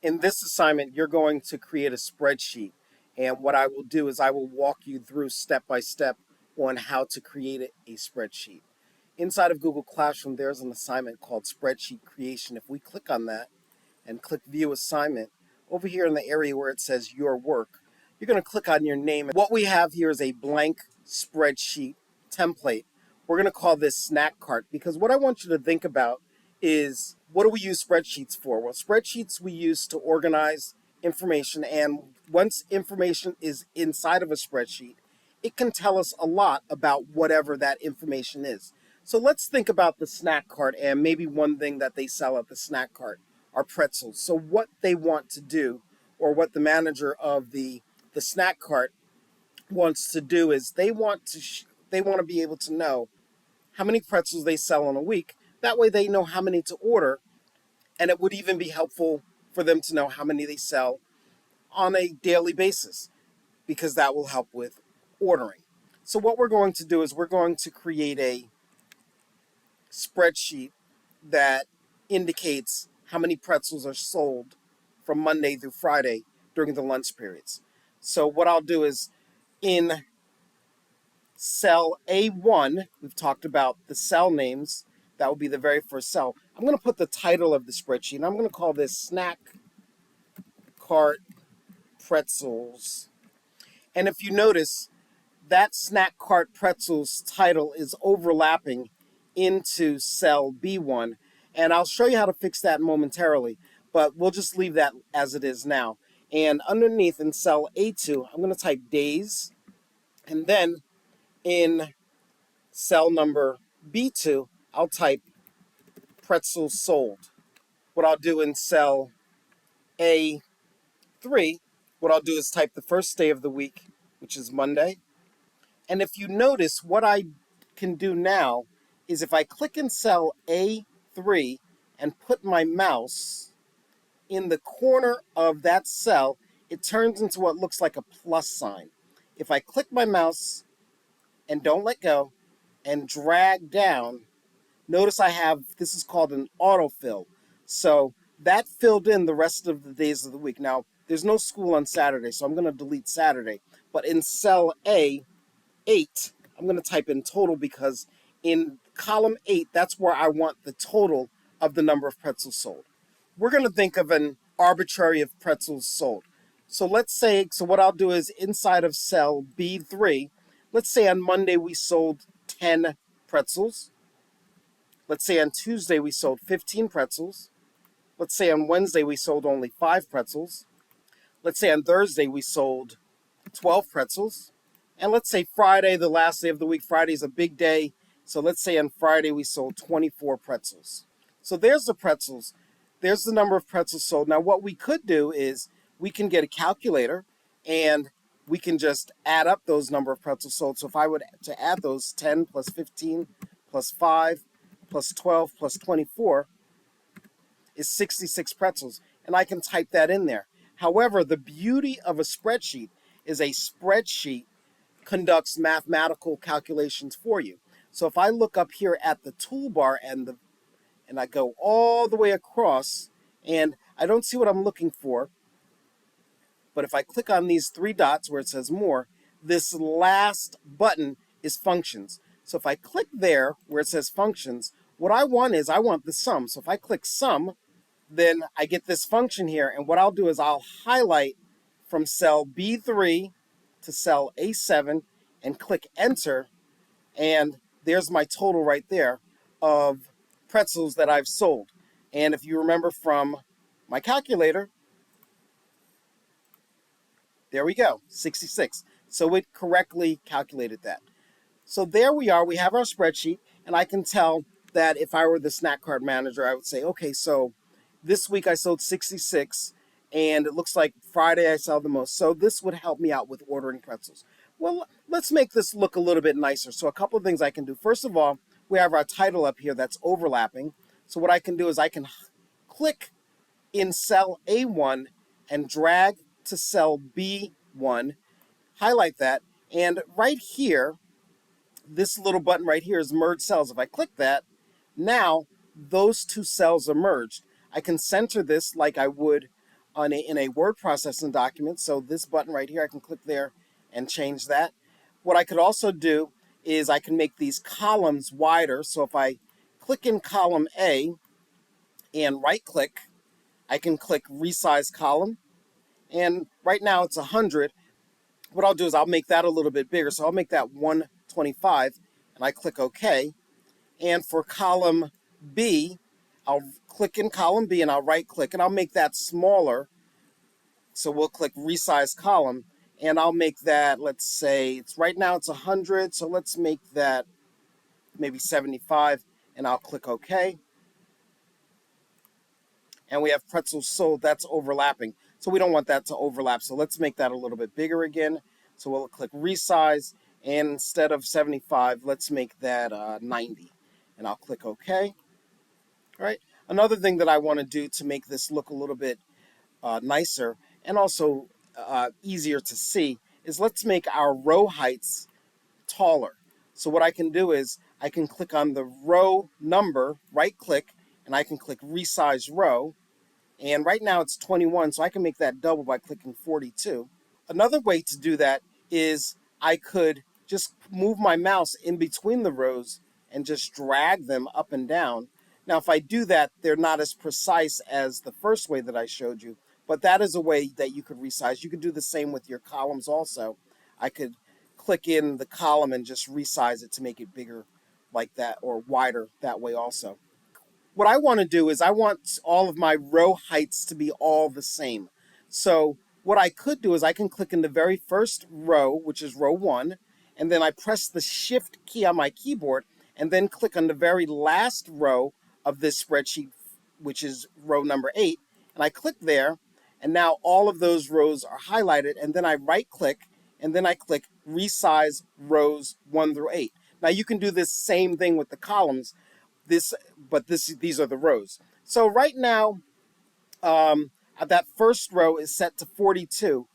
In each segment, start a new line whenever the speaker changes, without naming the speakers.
In this assignment, you're going to create a spreadsheet. And what I will do is I will walk you through step by step on how to create a spreadsheet. Inside of Google Classroom, there's an assignment called Spreadsheet Creation. If we click on that and click View Assignment, over here in the area where it says Your Work, you're going to click on your name. What we have here is a blank spreadsheet template. We're going to call this Snack Cart because what I want you to think about is, what do we use spreadsheets for? Well, spreadsheets we use to organize information, and once information is inside of a spreadsheet, it can tell us a lot about whatever that information is. So let's think about the snack cart, and maybe one thing that they sell at the snack cart are pretzels. So what they want to do, or what the manager of the snack cart wants to do, is they want to be able to know how many pretzels they sell in a week. That way they know how many to order, and it would even be helpful for them to know how many they sell on a daily basis, because that will help with ordering. So what we're going to do is we're going to create a spreadsheet that indicates how many pretzels are sold from Monday through Friday during the lunch periods. So what I'll do is, in cell A1, we've talked about the cell names. That will be the very first cell. I'm going to put the title of the spreadsheet, and I'm going to call this Snack Cart Pretzels. And if you notice, that Snack Cart Pretzels title is overlapping into cell B1. And I'll show you how to fix that momentarily, but we'll just leave that as it is now. And underneath in cell A2, I'm going to type days. And then in cell number B2, I'll type pretzels sold. What I'll do in cell A3, what I'll do is type the first day of the week, which is Monday. And if you notice, what I can do now is if I click in cell A3 and put my mouse in the corner of that cell, it turns into what looks like a plus sign. If I click my mouse and don't let go and drag down, notice I have, this is called an autofill. So that filled in the rest of the days of the week. Now, there's no school on Saturday, so I'm going to delete Saturday. But in cell A8, I'm going to type in total, because in column 8, that's where I want the total of the number of pretzels sold. We're going to think of an arbitrary of pretzels sold. So let's say, so what I'll do is inside of cell B3, let's say on Monday we sold 10 pretzels. Let's say on Tuesday we sold 15 pretzels. Let's say on Wednesday we sold only 5 pretzels. Let's say on Thursday we sold 12 pretzels. And let's say Friday, the last day of the week, Friday is a big day. So let's say on Friday we sold 24 pretzels. So there's the pretzels. There's the number of pretzels sold. Now what we could do is we can get a calculator and we can just add up those number of pretzels sold. So if I would to add those, 10 plus 15 plus 5 plus 12 plus 24 is 66 pretzels. And I can type that in there. However, the beauty of a spreadsheet is a spreadsheet conducts mathematical calculations for you. So if I look up here at the toolbar and I go all the way across, and I don't see what I'm looking for, but if I click on these 3 dots where it says more, this last button is functions. So if I click there where it says functions, what I want is I want the sum. So if I click sum, then I get this function here, and what I'll do is I'll highlight from cell B3 to cell A7 and click enter, and there's my total right there of pretzels that I've sold. And if you remember from my calculator, there we go, 66. So it correctly calculated that. So there we are, we have our spreadsheet, and I can tell that if I were the snack cart manager, I would say, okay, so this week I sold 66, and it looks like Friday I sell the most. So this would help me out with ordering pretzels. Well, let's make this look a little bit nicer. So a couple of things I can do. First of all, we have our title up here that's overlapping. So what I can do is I can click in cell A1 and drag to cell B1, highlight that, and right here, this little button right here is merge cells. If I click that, now those 2 cells are merged. I can center this like I would in a word processing document. So this button right here, I can click there and change that. What I could also do is I can make these columns wider. So if I click in column A and right click, I can click resize column. And right now it's 100. What I'll do is I'll make that a little bit bigger. So I'll make that 125 and I click OK. And for column B, I'll click in column B and I'll right click and I'll make that smaller. So we'll click resize column and I'll make that, let's say, it's right now it's 100. So let's make that maybe 75 and I'll click OK. And we have pretzels sold, that's overlapping. So we don't want that to overlap. So let's make that a little bit bigger again. So we'll click resize and instead of 75, let's make that 90 and I'll click OK. All right. Another thing that I want to do to make this look a little bit nicer and also easier to see is let's make our row heights taller. So what I can do is I can click on the row number, right click, and I can click resize row. And right now it's 21, so I can make that double by clicking 42. Another way to do that is I could just move my mouse in between the rows and just drag them up and down. Now, if I do that, they're not as precise as the first way that I showed you, but that is a way that you could resize. You could do the same with your columns also. I could click in the column and just resize it to make it bigger like that or wider that way also. What I want to do is I want all of my row heights to be all the same. So what I could do is I can click in the very first row, which is row 1, and then I press the shift key on my keyboard and then click on the very last row of this spreadsheet, which is row number 8, and I click there, and now all of those rows are highlighted, and then I right click and then I click resize rows 1 through 8. Now you can do this same thing with the columns, these are the rows. So right now, that first row is set to 42.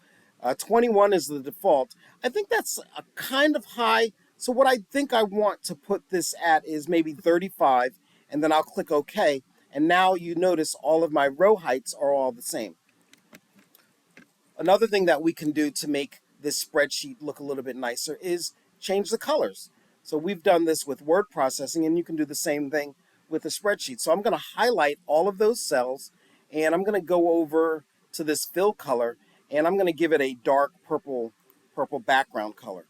21 is the default. I think that's a kind of high. So what I think I want to put this at is maybe 35, and then I'll click OK. And now you notice all of my row heights are all the same. Another thing that we can do to make this spreadsheet look a little bit nicer is change the colors. So we've done this with word processing, and you can do the same thing with a spreadsheet. So I'm going to highlight all of those cells, and I'm going to go over to this fill color, and I'm going to give it a dark purple background color.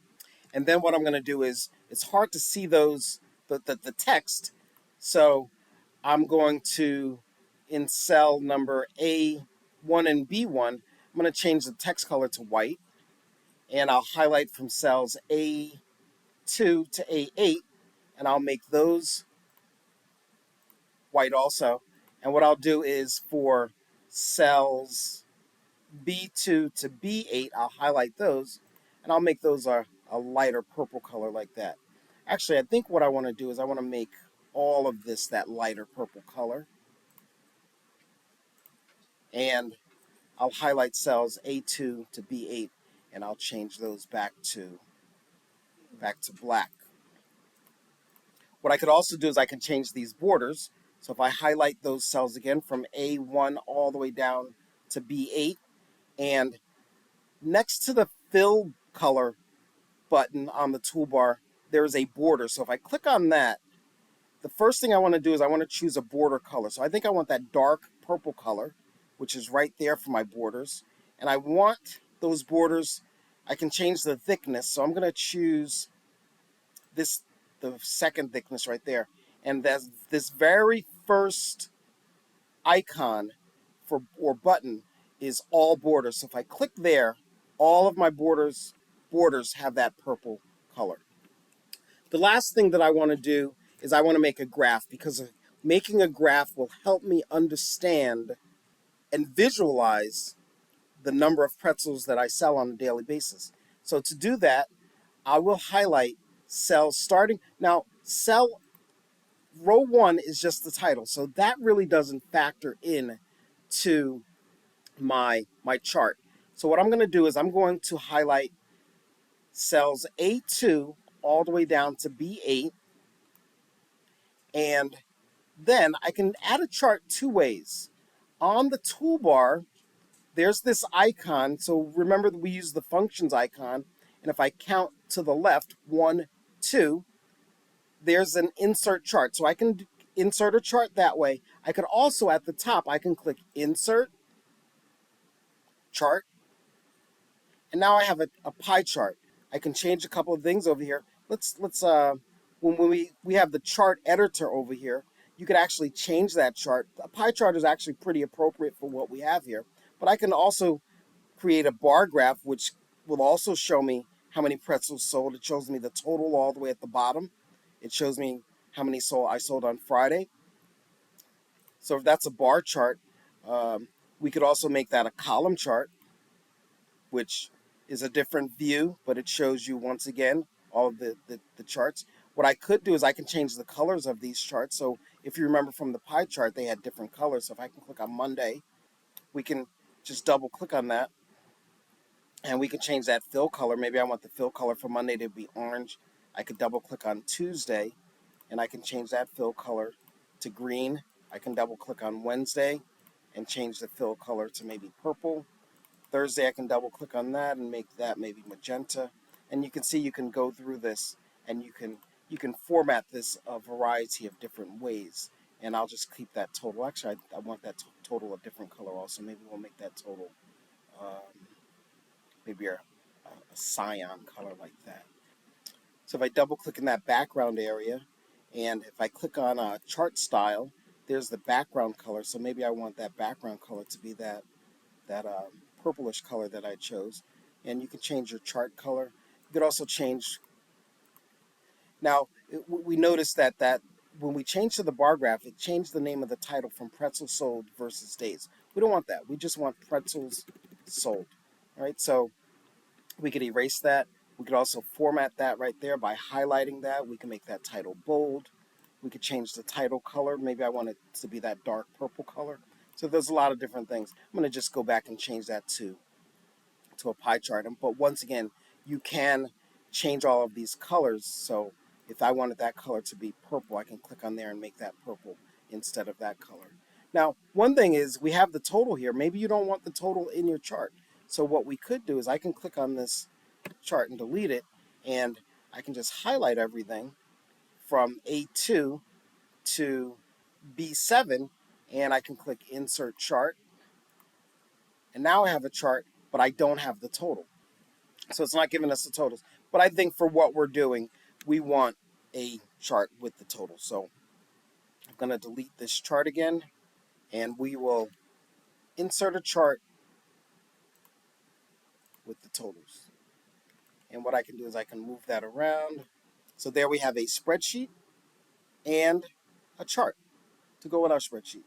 And then what I'm going to do is, it's hard to see the text, so I'm going to, in cell number A1 and B1, I'm going to change the text color to white, and I'll highlight from cells A2 to A8, and I'll make those white also. And what I'll do is for cells B2 to B8, I'll highlight those, and I'll make those a lighter purple color like that. Actually, I think what I want to do is I want to make all of this that lighter purple color. And I'll highlight cells A2 to B8, and I'll change those back to black. What I could also do is I can change these borders. So if I highlight those cells again from A1 all the way down to B8, and next to the fill color button on the toolbar, there is a border. So if I click on that, the first thing I want to do is I want to choose a border color. So I think I want that dark purple color, which is right there for my borders. And I want those borders, I can change the thickness. So I'm going to choose this, the second thickness right there. And that's this very first icon or button is all borders. So if I click there, all of my borders have that purple color. The last thing that I want to do is I want to make a graph, because making a graph will help me understand and visualize the number of pretzels that I sell on a daily basis. So to do that, I will highlight cells starting. Now, cell row 1 is just the title, so that really doesn't factor in to my chart. So what I'm going to do is I'm going to highlight cells A2 all the way down to B8, and then I can add a chart two ways. On the toolbar, there's this icon. So remember that we use the functions icon. And if I count to the left, 1, 2, there's an insert chart. So I can insert a chart that way. I could also, at the top, I can click insert chart. And now I have a pie chart. I can change a couple of things over here. When we have the chart editor over here, you could actually change that chart. A pie chart is actually pretty appropriate for what we have here. But I can also create a bar graph, which will also show me how many pretzels sold. It shows me the total all the way at the bottom. It shows me how many I sold on Friday. So if that's a bar chart, we could also make that a column chart, which is a different view, but it shows you once again all of the charts. What I could do is I can change the colors of these charts. So if you remember from the pie chart, they had different colors. So if I can click on Monday, we can just double click on that and we can change that fill color. Maybe I want the fill color for Monday to be orange. I could double click on Tuesday and I can change that fill color to green. I can double click on Wednesday and change the fill color to maybe purple. Thursday, I can double click on that and make that maybe magenta. And you can see you can go through this and you can format this a variety of different ways. And I'll just keep that total. Actually, I want that total a different color also. Maybe we'll make that total maybe a cyan color like that. So if I double click in that background area, and if I click on chart style, there's the background color. So maybe I want that background color to be that purplish color that I chose. And you can change your chart color. You could also change. Now, we noticed that when we change to the bar graph, it changed the name of the title from pretzels sold versus days. We don't want that. We just want pretzels sold. All right, so we could erase that. We could also format that right there by highlighting that. We can make that title bold. We could change the title color. Maybe I want it to be that dark purple color. So there's a lot of different things. I'm going to just go back and change that to a pie chart. But once again, you can change all of these colors. So if I wanted that color to be purple, I can click on there and make that purple instead of that color. Now, one thing is we have the total here. Maybe you don't want the total in your chart. So what we could do is I can click on this chart and delete it, and I can just highlight everything from A2 to B7, and I can click Insert Chart. And now I have a chart, but I don't have the total. So it's not giving us the totals. But I think for what we're doing, we want a chart with the total. So I'm going to delete this chart again, and we will insert a chart with the totals. And what I can do is I can move that around. So there we have a spreadsheet and a chart to go with our spreadsheet.